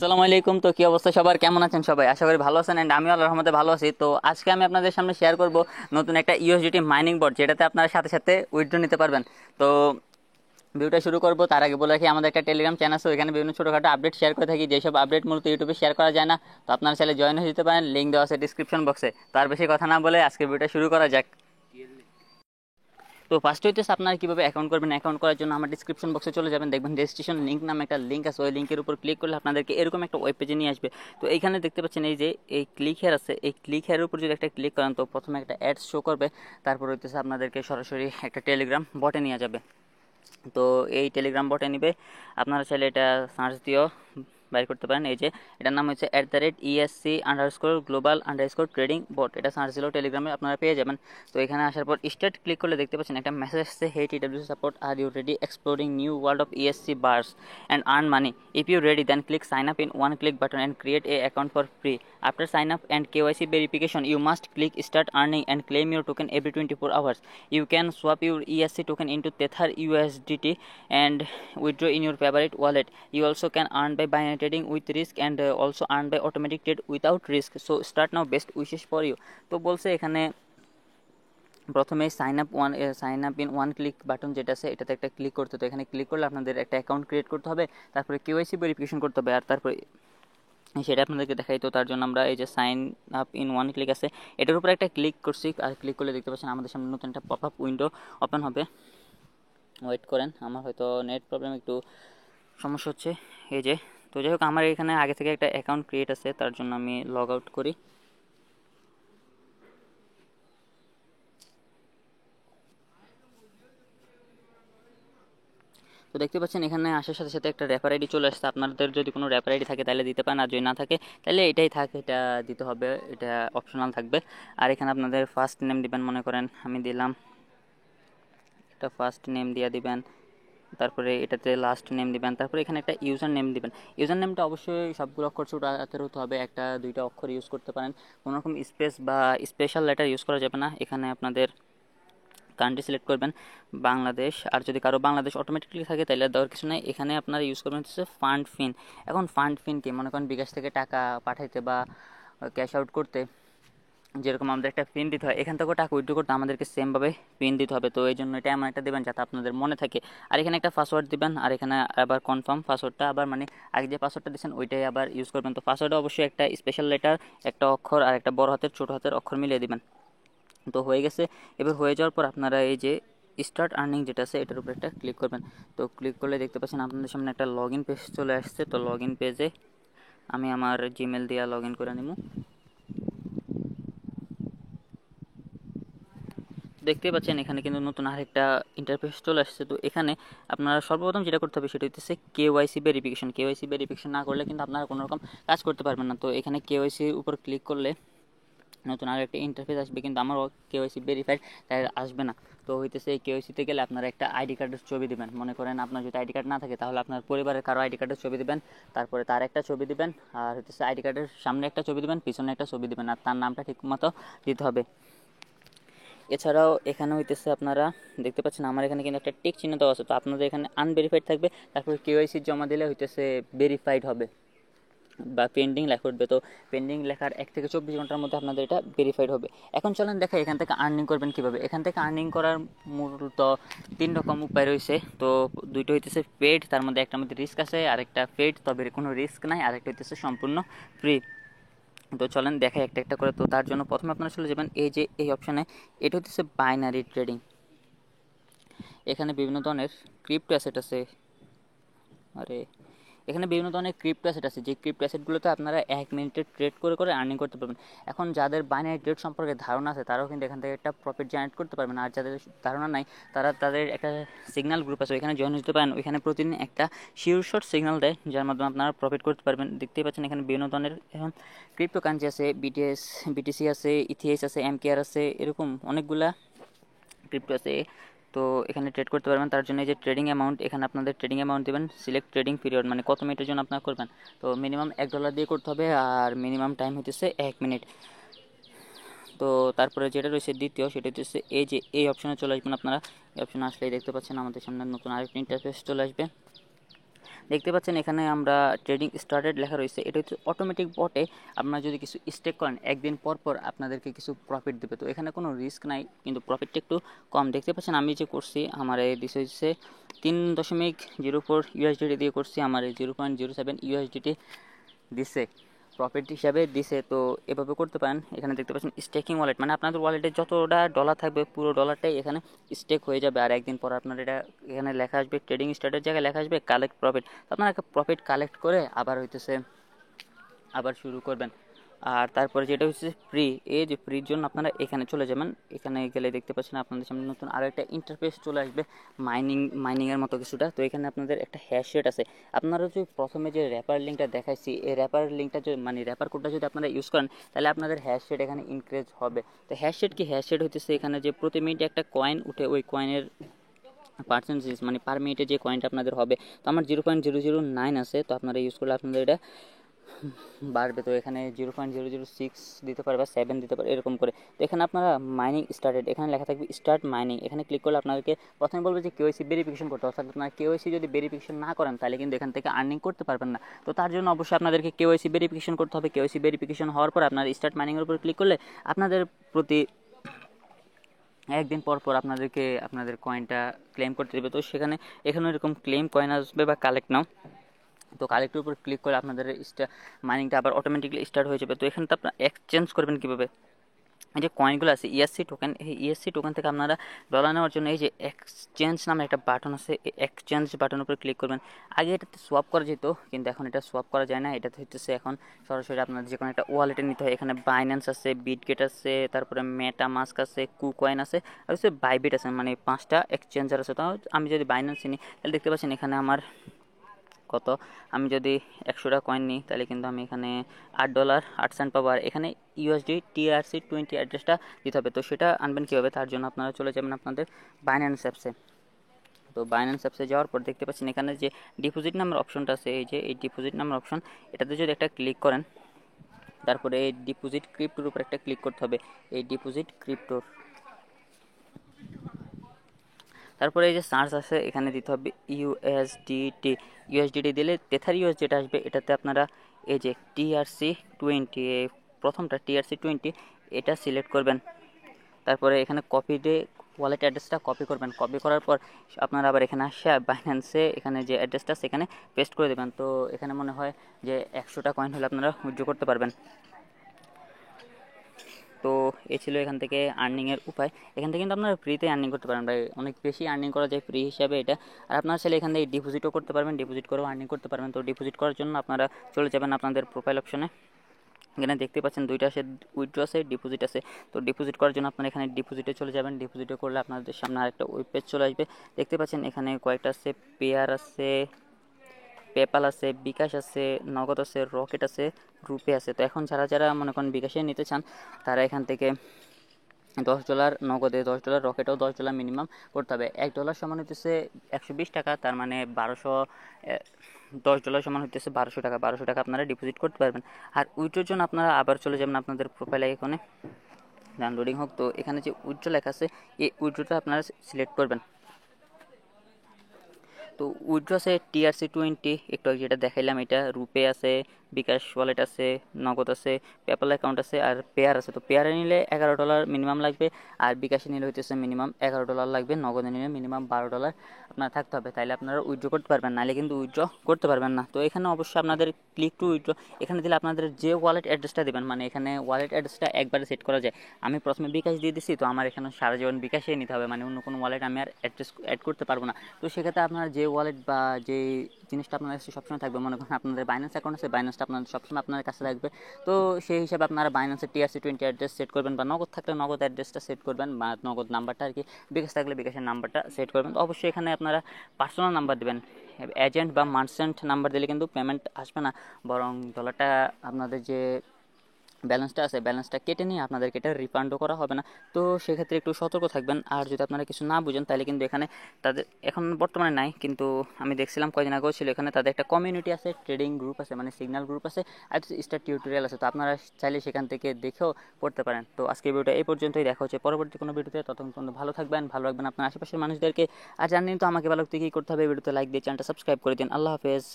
আসসালামু আলাইকুম। তো কি অবস্থা সবার, কেমন আছেন সবাই? আশা করি ভালো আছেন। এন্ড আমিও আল্লাহর রহমতে ভালো আছি। তো আজকে আমি আপনাদের সামনে শেয়ার করব নতুন একটা ইউএসডিটি মাইনিং বোর্ড, যেটাতে আপনারা সাথে সাথে উইথড্র নিতে পারবেন। তো ভিডিওটা শুরু করব তার আগে বলে রাখি, আমাদের একটা টেলিগ্রাম চ্যানেল আছে, ওখানে বিভিন্ন ছোটখাটো আপডেট শেয়ার করে থাকি, যেসব আপডেট মূলত ইউটিউবে শেয়ার করা যায় না। তো আপনারা চাইলে জয়েন হয়ে যেতে পারেন, লিঙ্ক দেওয়া আছে ডিসক্রিপশন বক্সে। তো আর বেশি কথা না বলে আজকে ভিডিওটা শুরু করা যাক। তো ফার্স্ট হইতেছে আপনারা কিভাবে অ্যাকাউন্ট করবেন। অ্যাকাউন্ট করার জন্য আমার ডিসক্রিপশন বক্সে চলে যাবেন, দেখবেন রেজিস্ট্রেশন লিঙ্ক নামে একটা লিঙ্ক আছে। ওই লিঙ্কের উপর ক্লিক করলে আপনাদেরকে এরকম একটা ওয়েব পেজে নিয়ে আসবে। তো এইখানে দেখতে পাচ্ছেন এই যে এই ক্লিক হেয়ার আছে, এই ক্লিক হেয়ারের উপর যদি একটা ক্লিক করেন তো প্রথমে একটা অ্যাডস শো করবে। তারপর হইতেছে আপনাদেরকে সরাসরি একটা টেলিগ্রাম বটে নিয়ে যাবে। তো এই টেলিগ্রাম বটে নিবে, আপনারা চাইলে এটা সার্চ দিয়েও বাইর করতে পারেন। এই যে এটার নাম হচ্ছে @ESC_global_trading বট। এটা সার্চ দিলেও টেলিগ্রামে আপনারা পেয়ে যাবেন। তো এখানে আসার পর স্টার্ট ক্লিক করলে দেখতে পাচ্ছেন একটা মেসেজ আসছে, hey TWC support, are you ready exploring new world of ESC bars and earn money? If you ready then click sign up in one click button and create a account for free. After sign up and KYC verification you must click start earning and claim your token every 24 hours. You can swap your ESC token into Tether USDT and withdraw in your favorite wallet. You also can earn by binary trading with risk and also earn by automatic trade without risk. So start now, best wishes for you. তো বলছে এখানে প্রথমে sign up in one click button যেটা আছে এটাতে একটা click করতে। তো এখানে ক্লিক করলে আপনাদের একটা অ্যাকাউন্ট ক্রিয়েট করতে হবে, তারপরে KYC ভেরিফিকেশন করতে হবে, আর তারপরে সেটা আপনাদেরকে দেখাই। তো তার জন্য আমরা এই যে sign up in one click আছে এটার উপর একটা ক্লিক করছি, আর ক্লিক করলে দেখতে পাচ্ছেন আমাদের সামনে নতুন একটা পপ আপ উইন্ডো ওপেন হবে। ওয়েট করেন, আমার হয়তো নেট প্রবলেম একটু সমস্যা হচ্ছে। এই যে, তো যাই হোক, আমার এখানে আগে থেকে একটা অ্যাকাউন্ট ক্রিয়েট আছে, তার জন্য আমি লগ আউট করি। তো দেখতে পাচ্ছেন এখানে আসার সাথে সাথে একটা রেফার আইডি চলে আসছে। আপনাদের যদি কোনো রেফার আইডি থাকে তাহলে দিতে পারেন, আর যদি না থাকে তাহলে এটাই থাকে, এটা দিতে হবে, এটা অপশনাল থাকবে। আর এখানে আপনাদের ফার্স্ট নেম দিবেন, মনে করেন আমি দিলাম, একটা ফার্স্ট নেম দিয়ে দিবেন, তারপরে এটাতে লাস্ট নেম দিবেন, তারপরে এখানে একটা ইউজার নেম দিবেন। ইউজার নেমটা অবশ্যই সবগুলো অক্ষর ছোট হাতের হতে হবে, একটা দুইটা অক্ষর ইউজ করতে পারেন, কোনো রকম স্পেস বা স্পেশাল লেটার ইউজ করা যাবে না। এখানে আপনাদের কান্ট্রি সিলেক্ট করবেন বাংলাদেশ, আর যদি কারো বাংলাদেশ অটোমেটিকলি থাকে তাহলে দেওয়ার কিছু নেই। এখানে আপনারা ইউজ করবেন হচ্ছে ফান্ড ফিন। এখন ফান্ড ফিন কি, মনে করেন বিকাশ থেকে টাকা পাঠাইতে বা ক্যাশ আউট করতে যেরকম আমাদের একটা পিন দিতে হয়, এখান থেকেও টাকা উইথড্র করতে আমাদেরকে সেমভাবে পিন দিতে হবে। তো এই জন্য এটা এমন একটা দেবেন যাতে আপনাদের মনে থাকে। আর এখানে একটা পাসওয়ার্ড দিবেন, আর এখানে আবার কনফার্ম পাসওয়ার্ডটা আবার মানে আগে যে পাসওয়ার্ডটা দিচ্ছেন ওইটাই আবার ইউজ করবেন। তো পাসওয়ার্ডে অবশ্যই একটা স্পেশাল লেটার, একটা অক্ষর আর একটা বড় হাতের ছোট হাতের অক্ষর মিলিয়ে দিবেন। তো হয়ে গেছে। এবার হয়ে যাওয়ার পর আপনারা এই যে স্টার্ট আর্নিং যেটা আছে এটার উপর একটা ক্লিক করবেন। তো ক্লিক করলে দেখতে পাচ্ছেন আপনাদের সামনে একটা লগ ইন পেজ চলে আসছে। তো লগ ইন পেজে আমি আমার জিমেল দিয়ে লগ ইন করে নিব। দেখতেই পাচ্ছেন এখানে কিন্তু নতুন আরেকটা ইন্টারফেস চলে আসছে। তো এখানে আপনারা সর্বপ্রথম যেটা করতে হবে সেটা হচ্ছে KYC ভেরিফিকেশন। KYC ভেরিফিকেশন না করলে কিন্তু আপনারা কোনো রকম কাজ করতে পারবেন না। তো এখানে KYC উপর ক্লিক করলে নতুন আরেকটা ইন্টারফেস আসবে, কিন্তু আমার KYC ভেরিফাইড তাই আসবে না। তো হইতেছে এই KYCতে গেলে আপনারা একটা আইডি কার্ডের ছবি দিবেন। মনে করেন আপনার যদি আইডি কার্ড না থাকে তাহলে আপনার পরিবারের কারো আইডি কার্ডের ছবি দিবেন, তারপরে তার একটা ছবি দিবেন, আর হইতেছে আইডি কার্ডের সামনে একটা ছবি দিবেন, পিছনে একটা ছবি দিবেন, আর তার নামটা ঠিক মতো দিতে হবে। এছাড়াও এখানে হইতেছে আপনারা দেখতে পাচ্ছেন আমার এখানে কিন্তু একটা টিক চিহ্ন দেওয়া আছে। তো আপনাদের এখানে আনভেরিফাইড থাকবে, তারপর KYC জমা দিলে হইতেছে ভেরিফাইড হবে বা পেন্ডিং লেখা উঠবে। তো পেন্ডিং লেখার 1 থেকে 24 ঘন্টার মধ্যে আপনাদের এটা ভেরিফাইড হবে। এখন চলেন দেখা এখান থেকে আর্নিং করবেন কীভাবে। এখান থেকে আর্নিং করার মূলত 3 রকম উপায় রয়েছে। তো দুইটা হইতেছে পেড, তার মধ্যে একটার মধ্যে রিস্ক আছে, আরেকটা পেড তবে কোনো রিস্ক নাই, আরেকটা হইতেছে সম্পূর্ণ ফ্রি। তো চলেন দেখাই একটা একটা করে। তো তার জন্য প্রথমে আপনারা চলে যাবেন এই যে এই অপশানে, এটা হচ্ছে বাইনারি ট্রেডিং। এখানে বিভিন্ন ধরনের ক্রিপ্টো অ্যাসেট আছে, আরে এখানে বিভিন্ন ধরনের ক্রিপ্টো অ্যাসেট আছে, যে ক্রিপ্টো অ্যাসেটগুলোতে আপনারা 1 মিনিটে ট্রেড করে করে আর্নিং করতে পারবেন। এখন যাদের বাইনারি ট্রেড সম্পর্কে ধারণা আছে তারাও কিন্তু এখান থেকে একটা প্রফিট জেনারেট করতে পারবেন, আর যাদের ধারণা নাই তারা তাদের একটা সিগন্যাল গ্রুপ আছে ওইখানে জয়েন হতে পারেন। ওইখানে প্রতিদিন একটা শিওর শর্ট সিগন্যাল দেয় যার মাধ্যমে আপনারা প্রফিট করতে পারবেন। দেখতেই পাচ্ছেন এখানে বিভিন্ন ধরনের এখন ক্রিপ্টো কারেন্সি আছে, BTC আছে, ইথিএস আছে, MKR আছে, এরকম অনেকগুলা ক্রিপ্টো আছে। তো এখানে ট্রেড করতে পারবেন। তার জন্য এই যে ট্রেডিং অ্যামাউন্ট, এখানে আপনাদের ট্রেডিং অ্যামাউন্ট দেবেন, সিলেক্ট ট্রেডিং পিরিয়ড মানে কত মিনিটের জন্য আপনারা করবেন। তো মিনিমাম $1 দিয়ে করতে হবে, আর মিনিমাম টাইম হচ্ছে 1 মিনিট। তো তারপরে যেটা রয়েছে দ্বিতীয়, সেটা হচ্ছে এই যে এই অপশনে চলে আসবেন আপনারা। এই অপশনে আসলেই দেখতে পাচ্ছেন আমাদের সামনে নতুন আরেকটা ইন্টারফেস চলে আসবে, দেখতে পাচ্ছেন এখানে আমরা ট্রেডিং স্টার্টেড লেখা রয়েছে, এটা হচ্ছে অটোমেটিক বটে। আপনারা যদি কিছু স্টেক করেন একদিন পর পর আপনাদেরকে কিছু প্রফিট দেবে। তো এখানে কোনো রিস্ক নাই, কিন্তু প্রফিটটা একটু কম। দেখতে পাচ্ছেন আমি যে করছি আমার এই দিস হচ্ছে 3.04 ইউএসডিটি দিয়ে করছি, আমার এই 0.07 ইউএসডিটি দিছে প্রফিট হিসাবে দিছে। তো এভাবে করতে পারেন। এখানে দেখতে পাচ্ছেন স্টেকিং ওয়ালেট, মানে আপনাদের ওয়ালেটে যতটা ডলার থাকবে পুরো ডলারটাই এখানে স্টেক হয়ে যাবে, আর একদিন পর আপনার এটা এখানে লেখা আসবে ট্রেডিং স্টার্টের জায়গায় লেখা আসবে কালেক্ট প্রফিট। আপনারা প্রফিট কালেক্ট করে আবার হইতেছে আবার শুরু করবেন। আর তারপরে যেটা হচ্ছে ফ্রি, এই যে ফ্রির জন্য আপনারা এখানে চলে যাবেন। এখানে গেলে দেখতে পাচ্ছেন আপনাদের সামনে নতুন আরও একটা ইন্টারফেস চলে আসবে, মাইনিংয়ের মতো কিছুটা। তো এখানে আপনাদের একটা হ্যাশরেট আছে। আপনারা যদি প্রথমে যে র্যাপার লিঙ্কটা দেখাইছি, এই র্যাপার লিঙ্কটা যদি মানে র্যাপার কোডটা যদি আপনারা ইউজ করেন, তাহলে আপনাদের হ্যাশরেট এখানে ইনক্রিজ হবে। তো হ্যাশরেট কি, হ্যাশরেট হচ্ছে এখানে যে প্রতি মিনিটে একটা কয়েন উঠে, ওই কয়েনের পার্সেন্টেজ মানে পার মিনিটে যে কয়েনটা আপনাদের হবে। তো আমার 0.009 আছে, তো আপনারা ইউজ করলে আপনাদের এটা বাড়বে। তো এখানে 0.006 দিতে পারে বা 7 দিতে পারে, এরকম করে। তো এখানে আপনারা মাইনিং স্টার্টেড, এখানে লেখা থাকবে স্টার্ট মাইনিং। এখানে ক্লিক করলে আপনাদেরকে প্রথমে বলবে যে কেওয়াইসি ভেরিফিকেশন করতে, অর্থাৎ আপনারা কেওয়াইসি যদি ভেরিফিকেশন না করেন তাহলে কিন্তু এখান থেকে আর্নিং করতে পারবেন না। তো তার জন্য অবশ্যই আপনাদেরকে কেওয়াইসি ভেরিফিকেশন করতে হবে। কেওয়াইসি ভেরিফিকেশন হওয়ার পর আপনার স্টার্ট মাইনিংয়ের উপর ক্লিক করলে আপনাদের প্রতি একদিন পর পর আপনাদেরকে আপনাদের কয়েনটা ক্লেম করতে দেবে। তো সেখানে এখানে এরকম ক্লেম কয়েন আসবে বা কালেক্ট নাও। তো কালেক্টের উপর ক্লিক করে আপনাদের মাইনিংটা আবার অটোমেটিকলি স্টার্ট হয়ে যাবে। তো এখানে তো আপনারা এক্সচেঞ্জ করবেন কীভাবে, এই যে কয়েনগুলো আছে ইএসসি টোকেন, এই ইএসসি টোকেন থেকে আপনারা ডলার নেওয়ার জন্য এই যে এক্সচেঞ্জ নামে একটা বাটন আছে, এই এক্সচেঞ্জ বাটনের উপর ক্লিক করবেন। আগে এটাতে সোয়াপ করা যেত, কিন্তু এখন এটা সোয়াপ করা যায় না। এটাতে হচ্ছে এখন সরাসরি আপনার যে কোনো একটা ওয়ালেটে নিতে হয়। এখানে বাইন্যান্স আছে, বিটগেট আছে, তারপরে মেটামাস্ক আছে, কুকয়েন আছে, আর হচ্ছে বাইবিট আছে, মানে 5টা এক্সচেঞ্জার আছে। তো আমি যদি বাইন্যান্স নিই তাহলে দেখতে পাচ্ছেন এখানে আমার কত, আমি যদি 100টা কয়েন নিই তাহলে কিন্তু আমি এখানে $8.08 পাবো। আর এখানে ইউএসডি TRC20 অ্যাড্রেসটা দিতে হবে। তো সেটা আনবেন কীভাবে, তার জন্য আপনারা চলে যাবেন আপনাদের বাইন্যান্স অ্যাপসে। তো বাইন্যান্স অ্যাপসে যাওয়ার পর দেখতে পাচ্ছেন এখানে যে ডিপোজিট নাম্বার অপশনটা আছে, এই যে এই ডিপোজিট নাম্বার অপশন, এটাতে যদি একটা ক্লিক করেন, তারপরে এই ডিপোজিট ক্রিপ্টোর উপর একটা ক্লিক করতে হবে, এই ডিপোজিট ক্রিপ্টোর। তারপরে এই যে সার্চ আছে এখানে দিতে হবে ইউএসডিটি। ইউএসডিটি দিলে টেথার ইউএস যেটা আসবে এটাতে আপনারা এই যে TRC20, প্রথমটা TRC20 এটা সিলেক্ট করবেন। তারপরে এখানে কপি দিয়ে ওয়ালেট অ্যাড্রেসটা কপি করবেন। কপি করার পর আপনারা আবার এখানে আসে বাইন্যান্সে এখানে যে অ্যাড্রেসটা সেখানে পেস্ট করে দেবেন। তো এখানে মনে হয় যে 100টা কয়েন হলে আপনারা উইথড্র করতে পারবেন। তো এ ছিল এখান থেকে আর্নিংয়ের উপায়। এখান থেকে কিন্তু আপনারা ফ্রিতে আর্নিং করতে পারেন, ভাই অনেক বেশি আর্নিং করা যায় ফ্রি হিসাবে এটা। আর আপনারা চাইলে এখান থেকে ডিপোজিটও করতে পারবেন, ডিপোজিট করেও আর্নিং করতে পারবেন। তো ডিপোজিট করার জন্য আপনারা চলে যাবেন আপনাদের প্রোফাইল অপশনে। এখানে দেখতে পাচ্ছেন দুইটা আছে, উইথড্র আছে, ডিপোজিট আছে। তো ডিপোজিট করার জন্য আপনারা এখানে ডিপোজিটে চলে যাবেন। ডিপোজিটে করলে আপনাদের সামনে আরেকটা ওয়েব পেজ চলে আসবে। দেখতে পাচ্ছেন এখানে কয়েকটা আছে, পেয়ার আছে, পেপাল আছে, বিকাশ আছে, নগদ আছে, রকেট আছে, রুপে আছে। তো এখন যারা যারা মনে করেন বিকাশে নিতে চান তারা এখান থেকে $10 নগদে, $10 রকেটেও $10 মিনিমাম করতে হবে। $1 সমান হইতেছে 120 টাকা, তার মানে 1200, $10 সমান হইতেছে 1200 টাকা। 1200 টাকা আপনারা ডিপোজিট করতে পারবেন। আর উইথড্রোর জন্য আপনারা আবার চলে যাবেন আপনাদের প্রোফাইলে, এখানে ডাউনলোডিং হোক। তো এখানে যে উইথড্রো লেখা আছে এই উইথড্রোটা আপনারা সিলেক্ট করবেন। তো উইথড্র আছে TRC20, একটু আগে যেটা দেখাইলাম এটা, রুপে আছে, বিকাশ ওয়ালেট আছে, নগদ আছে, পেপ্যাল অ্যাকাউন্ট আছে, আর পেয়ার আছে। তো পেয়ারে নিলে $11 মিনিমাম লাগবে, আর বিকাশে নিলে হইতেছে মিনিমাম $11 লাগবে, নগদে নিলে মিনিমাম $12 আপনার থাকতে হবে, তাইলে আপনারা উইথড্র করতে পারবেন, নাহলে কিন্তু উইথড্র করতে পারবেন না। তো এখানে অবশ্যই আপনাদের ক্লিক টু উইথড্র এখানে দিলে আপনাদের যে ওয়ালেট অ্যাড্রেসটা দেবেন, মানে এখানে ওয়ালেট অ্যাড্রেসটা একবারে সেট করা যায়। আমি প্রথমে বিকাশ দিয়ে দিচ্ছি, তো আমার এখানে সারা জীবন বিকাশে নিতে হবে, মানে অন্য কোনো ওয়ালেট আমি আর অ্যাড্রেস অ্যাড করতে পারবো না। তো সেক্ষেত্রে আপনার যে ওয়ালেট বা যে জিনিসটা আপনার কাছে সবসময় থাকবে, মনে করেন আপনাদের বাইন্যান্স অ্যাকাউন্ট আছে, বাইন্যান্সটা আপনার সবসময় আপনার কাছে থাকবে। তো সেই হিসাবে আপনারা বাইন্যান্সের TRC20 অ্যাড্রেস সেট করবেন, বা নগদ থাকলে নগদ অ্যাড্রেসটা সেট করবেন, বা নগদ নাম্বারটা আর কি, বিকাশ থাকলে বিকাশের নাম্বারটা সেট করবেন। তো অবশ্যই এখানে আপনারা পার্সোনাল নাম্বার দেবেন। এজেন্ট বা মার্চেন্ট নাম্বার দিলে কিন্তু পেমেন্ট আসবে না, বরং ডলারটা আপনাদের যে ব্যালেন্সটা আছে ব্যালেন্সটা কেটে নিয়ে আপনাদেরকে এটা রিফান্ডও করা হবে না। তো সেক্ষেত্রে একটু সতর্ক থাকবেন। আর যদি আপনারা কিছু না বুঝেন তাহলে কিন্তু এখানে তাদের এখন বর্তমানে নাই, কিন্তু আমি দেখছিলাম কয়েকদিন আগেও ছিল, এখানে তাদের একটা কমিউনিটি আছে, ট্রেডিং গ্রুপ আছে, মানে সিগন্যাল গ্রুপ আছে, আর স্টার টিউটোরিয়াল আছে। তো আপনারা চাইলে সেখান থেকে দেখেও পড়তে পারেন। তো আজকে ভিডিওটা এই পর্যন্তই, দেখা হচ্ছে পরবর্তী কোনো ভিডিওতে। ততক্ষণ পর্যন্ত ভালো থাকবেন, ভালো রাখবেন আপনার আশেপাশের মানুষদেরকে। আর জানেন তো আমাকে ভালো থেকে কী করতে হবে, ভিডিওতে লাইক দিয়ে চ্যানেলটা সাবস্ক্রাইব করে দিন। আল্লাহ হাফেজ।